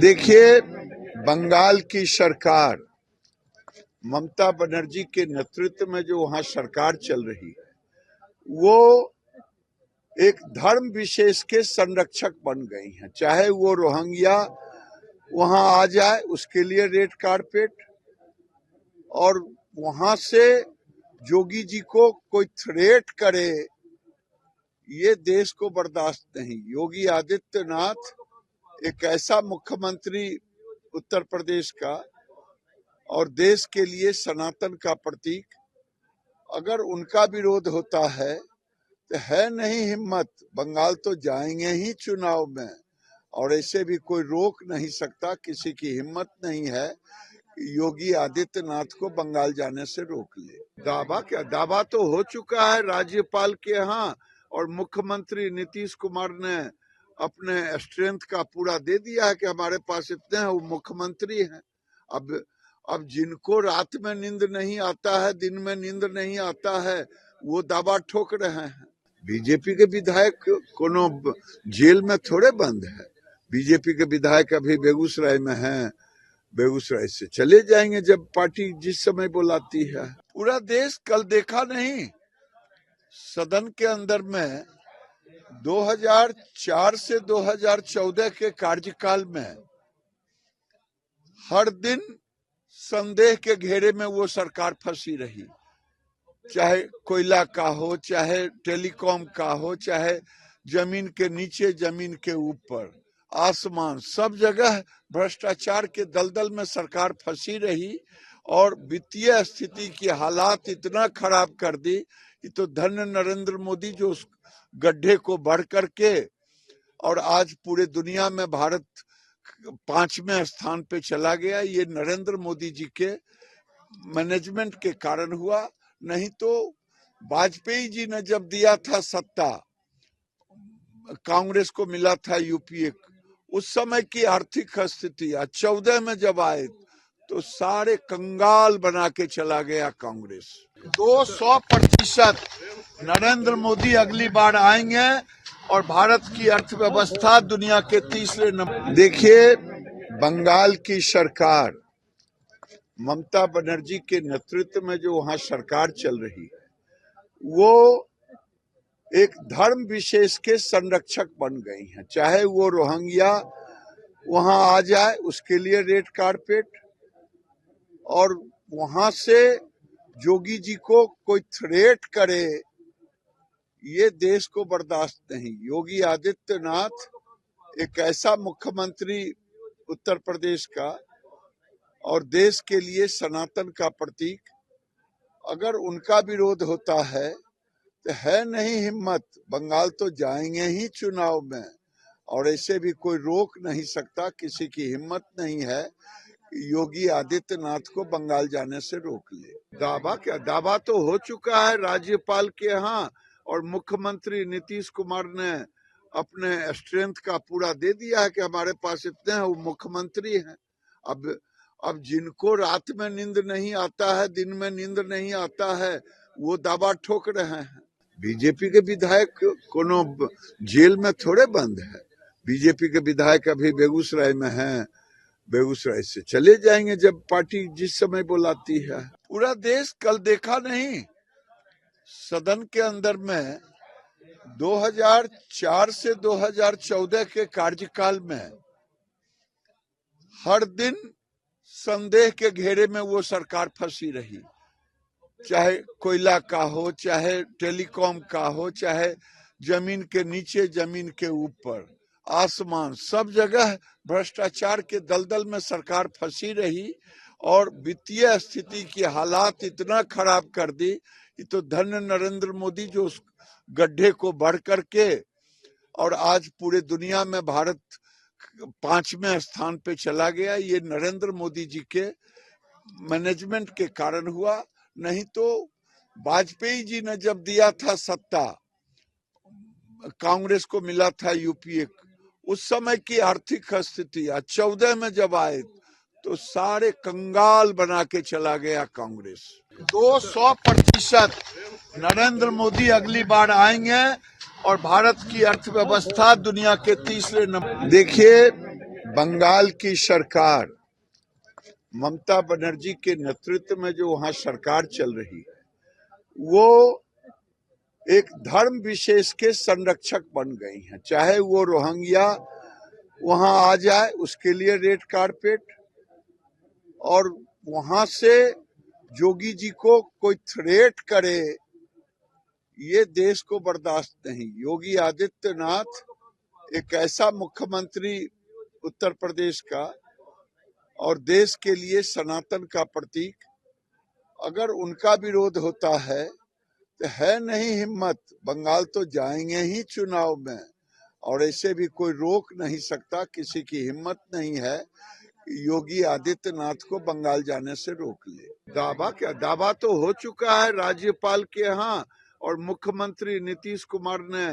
देखिए, बंगाल की सरकार ममता बनर्जी के नेतृत्व में जो वहां सरकार चल रही है, वो एक धर्म विशेष के संरक्षक बन गई हैं। चाहे वो रोहिंग्या वहां आ जाए, उसके लिए रेड कारपेट, और वहां से जोगी जी को कोई थ्रेट करे, ये देश को बर्दाश्त नहीं। योगी आदित्यनाथ एक ऐसा मुख्यमंत्री उत्तर प्रदेश का और देश के लिए सनातन का प्रतीक, अगर उनका विरोध होता है तो है नहीं हिम्मत, बंगाल तो जाएंगे ही चुनाव में, और ऐसे भी कोई रोक नहीं सकता। किसी की हिम्मत नहीं है योगी आदित्यनाथ को बंगाल जाने से रोक ले। दावा क्या, दावा तो हो चुका है राज्यपाल के यहाँ, और मुख्यमंत्री नीतीश कुमार ने अपने स्ट्रेंथ का पूरा दे दिया है कि हमारे पास इतने हैं, वो मुख्यमंत्री हैं। अब जिनको रात में नींद नहीं आता है, दिन में नींद नहीं आता है, वो दावा ठोक रहे हैं। बीजेपी के विधायक कोनो जेल में थोड़े बंद है। बीजेपी के विधायक अभी बेगूसराय में हैं, बेगूसराय से चले जाएंगे जब पार्टी जिस समय बुलाती है। पूरा देश कल देखा नहीं, सदन के अंदर में 2004 से 2014 के कार्यकाल में हर दिन संदेह के घेरे में वो सरकार फंसी रही। चाहे कोयला का हो, चाहे टेलीकॉम का हो, चाहे जमीन के नीचे, जमीन के ऊपर, आसमान, सब जगह भ्रष्टाचार के दलदल में सरकार फंसी रही। और वित्तीय स्थिति की हालात इतना खराब कर दी कि तो धन्य नरेंद्र मोदी जो उस गड्ढे को बढ़ करके, और आज पूरे दुनिया में भारत 5वें स्थान पे चला गया। ये नरेंद्र मोदी जी के मैनेजमेंट के कारण हुआ। नहीं तो वाजपेयी जी ने जब दिया था सत्ता, कांग्रेस को मिला था यूपीए, उस समय की आर्थिक स्थिति 14 में जब आए तो सारे कंगाल बना के चला गया कांग्रेस। 200% नरेंद्र मोदी अगली बार आएंगे और भारत की अर्थव्यवस्था दुनिया के तीसरे नंबर। देखिए, बंगाल की सरकार ममता बनर्जी के नेतृत्व में जो वहां सरकार चल रही है, वो एक धर्म विशेष के संरक्षक बन गई हैं। चाहे वो रोहिंग्या वहां आ जाए, उसके लिए रेड कारपेट, और वहां से जोगी जी को कोई थ्रेट करे, ये देश को बर्दाश्त नहीं। योगी आदित्यनाथ एक ऐसा मुख्यमंत्री उत्तर प्रदेश का और देश के लिए सनातन का प्रतीक, अगर उनका विरोध होता है तो है नहीं हिम्मत, बंगाल तो जाएंगे ही चुनाव में, और ऐसे भी कोई रोक नहीं सकता। किसी की हिम्मत नहीं है योगी आदित्यनाथ को बंगाल जाने से रोक ले। दावा क्या, दावा तो हो चुका है राज्यपाल के यहाँ, और मुख्यमंत्री नीतीश कुमार ने अपने स्ट्रेंथ का पूरा दे दिया है कि हमारे पास इतने हैं, वो मुख्यमंत्री हैं। अब जिनको रात में नींद नहीं आता है, दिन में नींद नहीं आता है, वो दावा ठोक रहे हैं। बीजेपी के विधायक कोनो जेल में थोड़े बंद है। बीजेपी के विधायक अभी बेगूसराय में हैं, बेगूसराय से चले जाएंगे जब पार्टी जिस समय बुलाती है। पूरा देश कल देखा नहीं, सदन के अंदर में 2004 से 2014 के कार्यकाल में हर दिन संदेह के घेरे में वो सरकार फंसी रही। चाहे कोयला का हो, चाहे टेलीकॉम का हो, चाहे जमीन के नीचे, जमीन के ऊपर, आसमान, सब जगह भ्रष्टाचार के दलदल में सरकार फंसी रही। और वित्तीय स्थिति की हालात इतना खराब कर दी कि तो धन्य नरेंद्र मोदी जो उस गड्ढे को बढ़ करके, और आज पूरे दुनिया में भारत 5वें स्थान पे चला गया। ये नरेंद्र मोदी जी के मैनेजमेंट के कारण हुआ। नहीं तो वाजपेयी जी ने जब दिया था सत्ता, कांग्रेस को मिला था यूपीए, उस समय की आर्थिक स्थिति 14 में जब आए तो सारे कंगाल बना के चला गया कांग्रेस। 200% नरेंद्र मोदी अगली बार आएंगे और भारत की अर्थव्यवस्था दुनिया के तीसरे नंबर। देखिए, बंगाल की सरकार, ममता बनर्जी के नेतृत्व में जो वहां सरकार चल रही है, वो एक धर्म विशेष के संरक्षक बन गई हैं। चाहे वो रोहिंग्या वहां आ जाए, उसके लिए रेड कारपेट, और वहां से जोगी जी को कोई थ्रेट करे, ये देश को बर्दाश्त नहीं। योगी आदित्यनाथ एक ऐसा मुख्यमंत्री उत्तर प्रदेश का और देश के लिए सनातन का प्रतीक, अगर उनका विरोध होता है तो है नहीं हिम्मत, बंगाल तो जाएंगे ही चुनाव में, और ऐसे भी कोई रोक नहीं सकता। किसी की हिम्मत नहीं है योगी आदित्यनाथ को बंगाल जाने से रोक ले। दावा क्या, दावा तो हो चुका है राज्यपाल के यहाँ, और मुख्यमंत्री नीतीश कुमार ने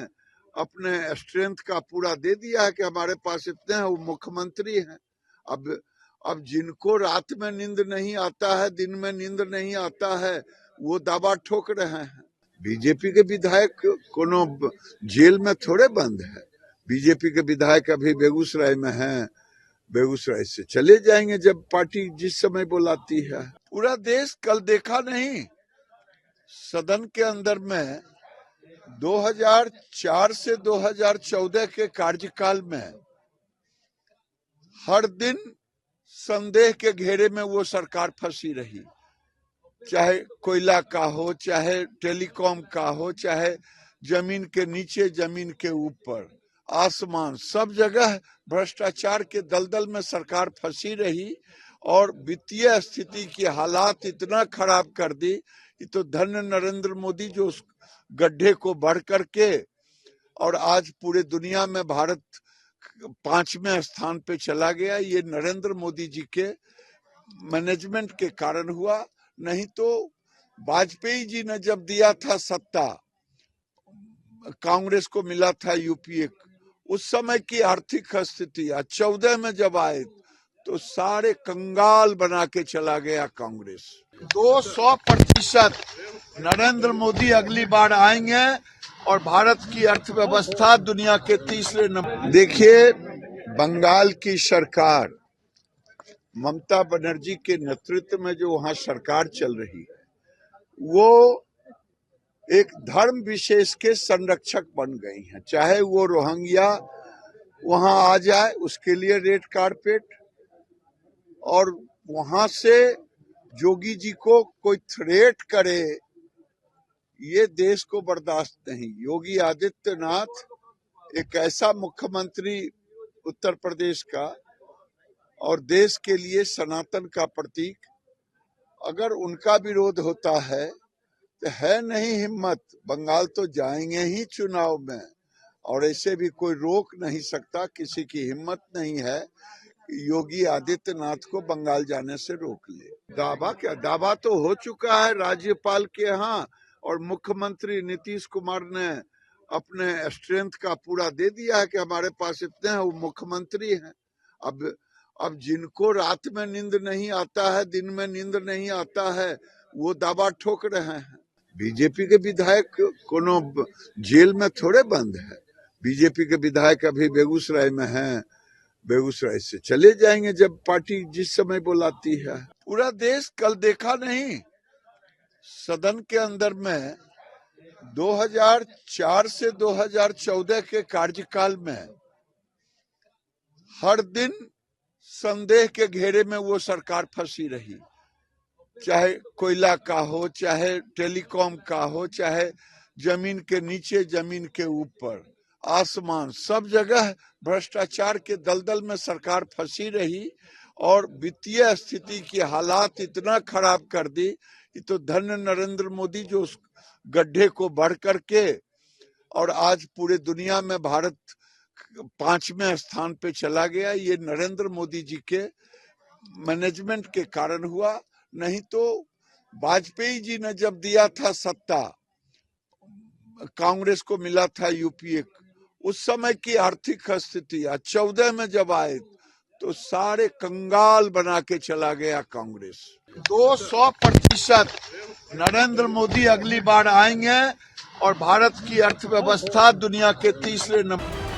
अपने स्ट्रेंथ का पूरा दे दिया है कि हमारे पास इतने हैं, वो मुख्यमंत्री हैं। अब जिनको रात में नींद नहीं आता है, दिन में नींद नहीं आता है, वो दावा ठोक रहे हैं। बीजेपी के विधायक कोनो जेल में थोड़े बंद है। बीजेपी के विधायक अभी बेगूसराय में हैं, बेगूसराय से चले जाएंगे जब पार्टी जिस समय बुलाती है। पूरा देश कल देखा नहीं, सदन के अंदर में 2004 से 2014 के कार्यकाल में हर दिन संदेह के घेरे में वो सरकार फंसी रही। चाहे कोयला का हो, चाहे टेलीकॉम का हो, चाहे जमीन के नीचे, जमीन के ऊपर, आसमान, सब जगह भ्रष्टाचार के दलदल में सरकार फंसी रही। और वित्तीय स्थिति की हालात इतना खराब कर दी कि तो धन्य नरेंद्र मोदी जो उस गड्ढे को बढ़ करके, और आज पूरे दुनिया में भारत 5वें स्थान पे चला गया। ये नरेंद्र मोदी जी के मैनेजमेंट के कारण हुआ। नहीं तो वाजपेयी जी ने जब दिया था सत्ता, कांग्रेस को मिला था यूपीए, उस समय की आर्थिक स्थिति 14 में जब आए तो सारे कंगाल बना के चला गया कांग्रेस। 200% नरेंद्र मोदी अगली बार आएंगे और भारत की अर्थव्यवस्था दुनिया के तीसरे नंबर। देखिए, बंगाल की सरकार, ममता बनर्जी के नेतृत्व में जो वहां सरकार चल रही है, वो एक धर्म विशेष के संरक्षक बन गई हैं। चाहे वो रोहिंग्या वहां आ जाए, उसके लिए रेड कारपेट, और वहां से जोगी जी को कोई थ्रेट करे, ये देश को बर्दाश्त नहीं। योगी आदित्यनाथ एक ऐसा मुख्यमंत्री उत्तर प्रदेश का और देश के लिए सनातन का प्रतीक, अगर उनका विरोध होता है तो है नहीं हिम्मत, बंगाल तो जाएंगे ही चुनाव में, और ऐसे भी कोई रोक नहीं सकता। किसी की हिम्मत नहीं है योगी आदित्यनाथ को बंगाल जाने से रोक ले। दावा क्या, दावा तो हो चुका है राज्यपाल के यहाँ, और मुख्यमंत्री नीतीश कुमार ने अपने स्ट्रेंथ का पूरा दे दिया है कि हमारे पास इतने हैं, वो मुख्यमंत्री हैं। अब जिनको रात में नींद नहीं आता है, दिन में नींद नहीं आता है, वो दावा ठोक रहे हैं। बीजेपी के विधायक कोनो जेल में थोड़े बंद है। बीजेपी के विधायक अभी बेगूसराय में हैं, बेगूसराय से चले जाएंगे जब पार्टी जिस समय बुलाती है। पूरा देश कल देखा नहीं, सदन के अंदर में 2004 से 2014 के कार्यकाल में हर दिन संदेह के घेरे में वो सरकार फंसी रही। चाहे कोयला का हो, चाहे टेलीकॉम का हो, चाहे जमीन के नीचे, जमीन के ऊपर, आसमान, सब जगह भ्रष्टाचार के दलदल में सरकार फंसी रही। और वित्तीय स्थिति की हालात इतना खराब कर दी कि तो धन्य नरेंद्र मोदी जो उस गड्ढे को बढ़ करके, और आज पूरे दुनिया में भारत 5वें स्थान पे चला गया। ये नरेंद्र मोदी जी के मैनेजमेंट के कारण हुआ। नहीं तो वाजपेयी जी ने जब दिया था सत्ता, कांग्रेस को मिला था यूपीए, उस समय की आर्थिक स्थिति 14 में जब आए तो सारे कंगाल बना के चला गया कांग्रेस। 200% नरेंद्र मोदी अगली बार आएंगे और भारत की अर्थव्यवस्था दुनिया के तीसरे नंबर।